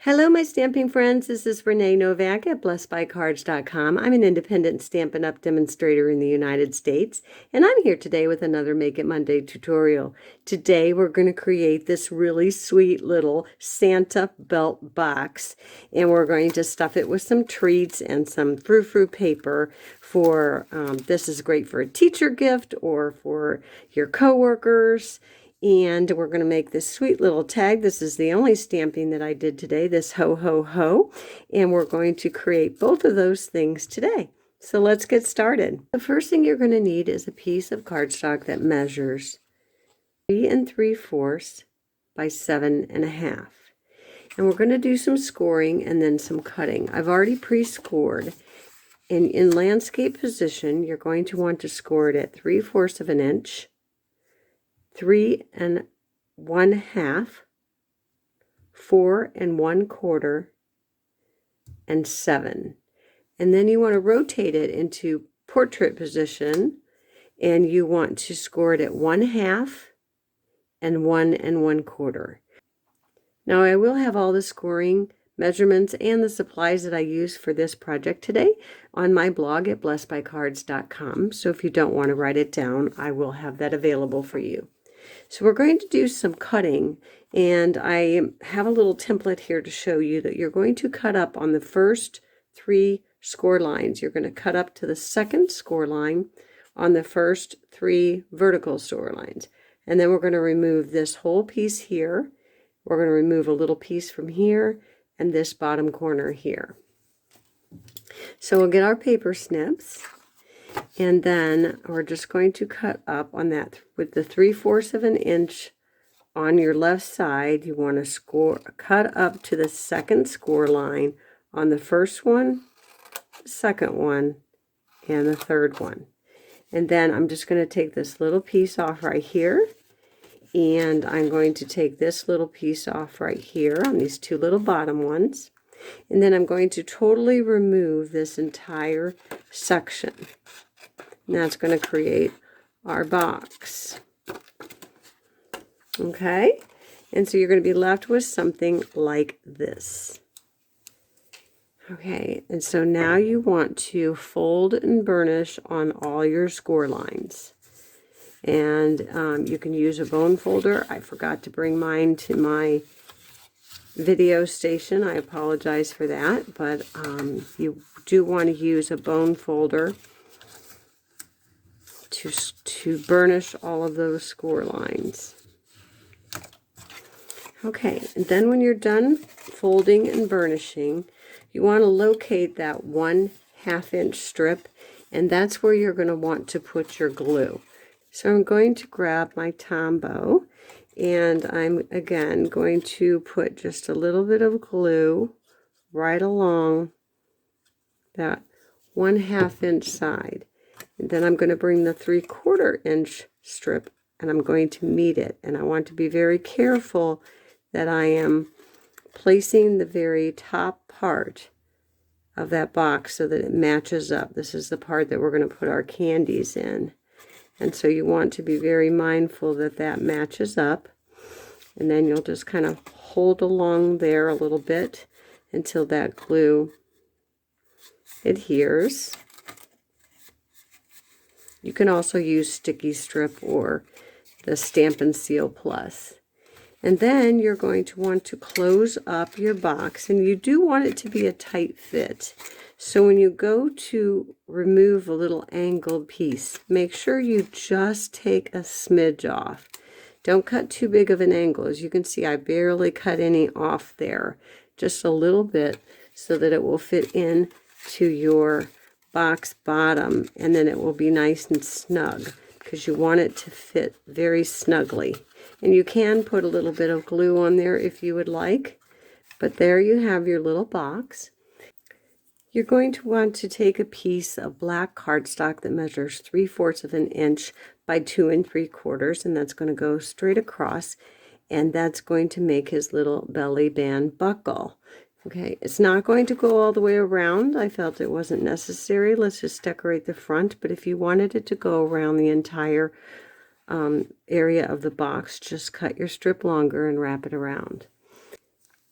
Hello, my stamping friends. This is Renae Novak at BlessedByCards.com. I'm an independent Stampin' Up! Demonstrator in the United States, and I'm here today with another Make It Monday tutorial. Today, we're going to create this really sweet little Santa belt box, and we're going to stuff it with some treats and some frou-frou paper for, this is great for a teacher gift or for your coworkers. And we're going to make this sweet little tag. This is the only stamping that I did today, this ho, ho, ho. And we're going to create both of those things today. So let's get started. The first thing you're going to need is a piece of cardstock that measures 3 3/4 by 7 1/2. And we're going to do some scoring and then some cutting. I've already pre-scored. And in landscape position, you're going to want to score it at 3/4 of an inch, 3 1/2, 4 1/4, and 7. And then you want to rotate it into portrait position, and you want to score it at 1/2 and 1 1/4. Now I will have all the scoring measurements and the supplies that I use for this project today on my blog at BlessedByCards.com. So if you don't want to write it down, I will have that available for you. So we're going to do some cutting, and I have a little template here to show you that you're going to cut up on the first 3 score lines. You're going to cut up to the second score line on the first 3 vertical score lines. And then we're going to remove this whole piece here. We're going to remove a little piece from here and this bottom corner here. So we'll get our paper snips. And then we're just going to cut up on that with the 3/4 of an inch on your left side. You want to cut up to the second score line on the first one, second one, and the third one. And then I'm just going to take this little piece off right here. And I'm going to take this little piece off right here on these 2 little bottom ones. And then I'm going to totally remove this entire section. And that's going to create our box. Okay? And so you're going to be left with something like this. Okay, and so now you want to fold and burnish on all your score lines. And you can use a bone folder. I forgot to bring mine to my video station. I apologize for that, but you do want to use a bone folder to burnish all of those score lines. Okay, and then when you're done folding and burnishing, you want to locate that 1/2 inch strip, and that's where you're going to want to put your glue. So I'm going to grab my Tombow, and I'm again going to put just a little bit of glue right along that 1/2 inch side. And then I'm going to bring the 3/4 inch strip and I'm going to meet it. And I want to be very careful that I am placing the very top part of that box so that it matches up. This is the part that we're going to put our candies in. And so you want to be very mindful that that matches up. And then you'll just kind of hold along there a little bit until that glue adheres. You can also use sticky strip or the Stampin' Seal Plus. And then you're going to want to close up your box, and you do want it to be a tight fit. So when you go to remove a little angled piece, make sure you just take a smidge off. Don't cut too big of an angle. As you can see, I barely cut any off there, just a little bit so that it will fit in to your box bottom, and then it will be nice and snug because you want it to fit very snugly. And you can put a little bit of glue on there if you would like, but there you have your little box. You're going to want to take a piece of black cardstock that measures 3/4 of an inch by 2 3/4, and that's going to go straight across, and that's going to make his little belly band buckle. Okay, it's not going to go all the way around. I felt it wasn't necessary. Let's just decorate the front, but if you wanted it to go around the entire area of the box, just cut your strip longer and wrap it around.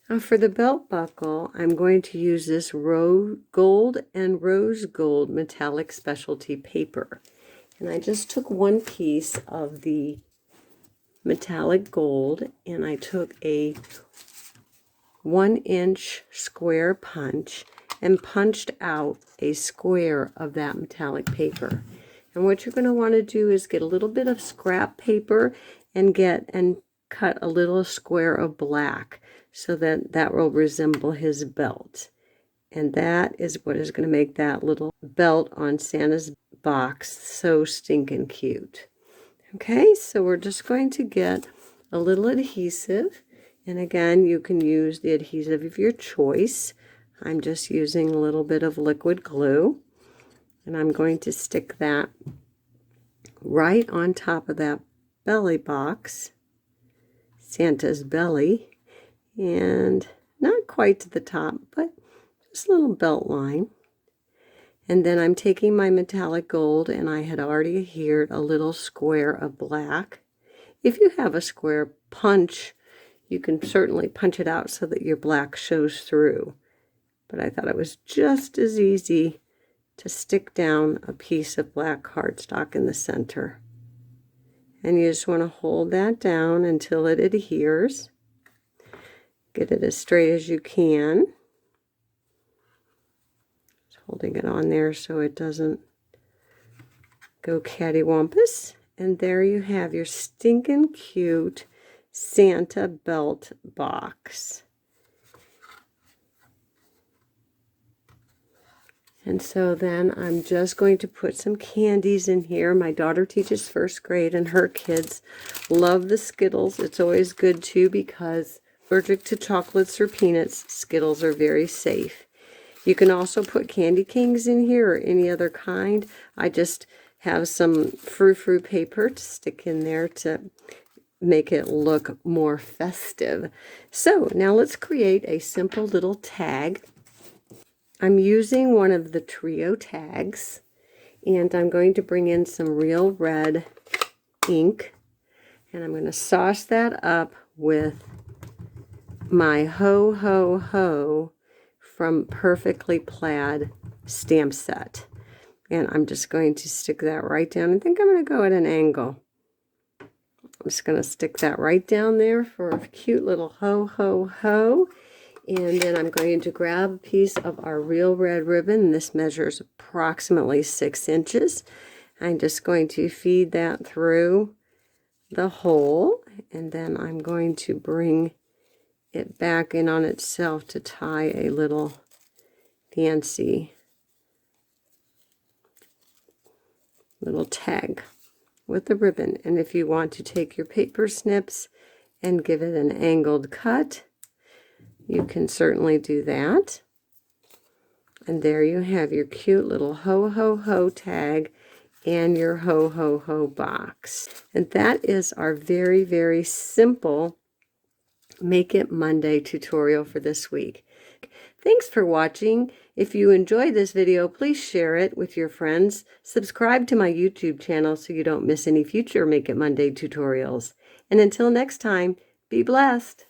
Now for the belt buckle, I'm going to use this gold and rose gold metallic specialty paper. And I just took one piece of the metallic gold and I took a 1-inch square punch and punched out a square of that metallic paper. And what you're going to want to do is get a little bit of scrap paper and cut a little square of black so that will resemble his belt. And that is what is going to make that little belt on Santa's box so stinking cute. Okay, so we're just going to get a little adhesive. And again, you can use the adhesive of your choice. I'm just using a little bit of liquid glue. And I'm going to stick that right on top of that belly box, Santa's belly. And not quite to the top, but just a little belt line. And then I'm taking my metallic gold, and I had already adhered a little square of black. If you have a square punch, you can certainly punch it out so that your black shows through. But I thought it was just as easy to stick down a piece of black cardstock in the center. And you just want to hold that down until it adheres. Get it as straight as you can. Just holding it on there so it doesn't go cattywampus. And there you have your stinking cute Santa belt box. And so then I'm just going to put some candies in here. My daughter teaches first grade and her kids love the Skittles. It's always good too because allergic to chocolates or peanuts, Skittles are very safe. You can also put candy canes in here or any other kind. I just have some frou-frou paper to stick in there to make it look more festive. So now let's create a simple little tag. I'm using one of the trio tags, and I'm going to bring in some real red ink, and I'm going to sauce that up with my Ho Ho Ho from Perfectly Plaid stamp set. And I'm just going to stick that right down. I think I'm going to go at an angle. I'm just going to stick that right down there for a cute little Ho Ho Ho. And then I'm going to grab a piece of our real red ribbon. This measures approximately 6 inches. I'm just going to feed that through the hole. And then I'm going to bring it back in on itself to tie a little fancy little tag with the ribbon. And if you want to take your paper snips and give it an angled cut, you can certainly do that. And there you have your cute little Ho Ho Ho tag and your Ho Ho Ho box. And that is our very, very simple Make It Monday tutorial for this week. Thanks for watching. If you enjoyed this video, please share it with your friends. Subscribe to my YouTube channel so you don't miss any future Make It Monday tutorials. And until next time, be blessed.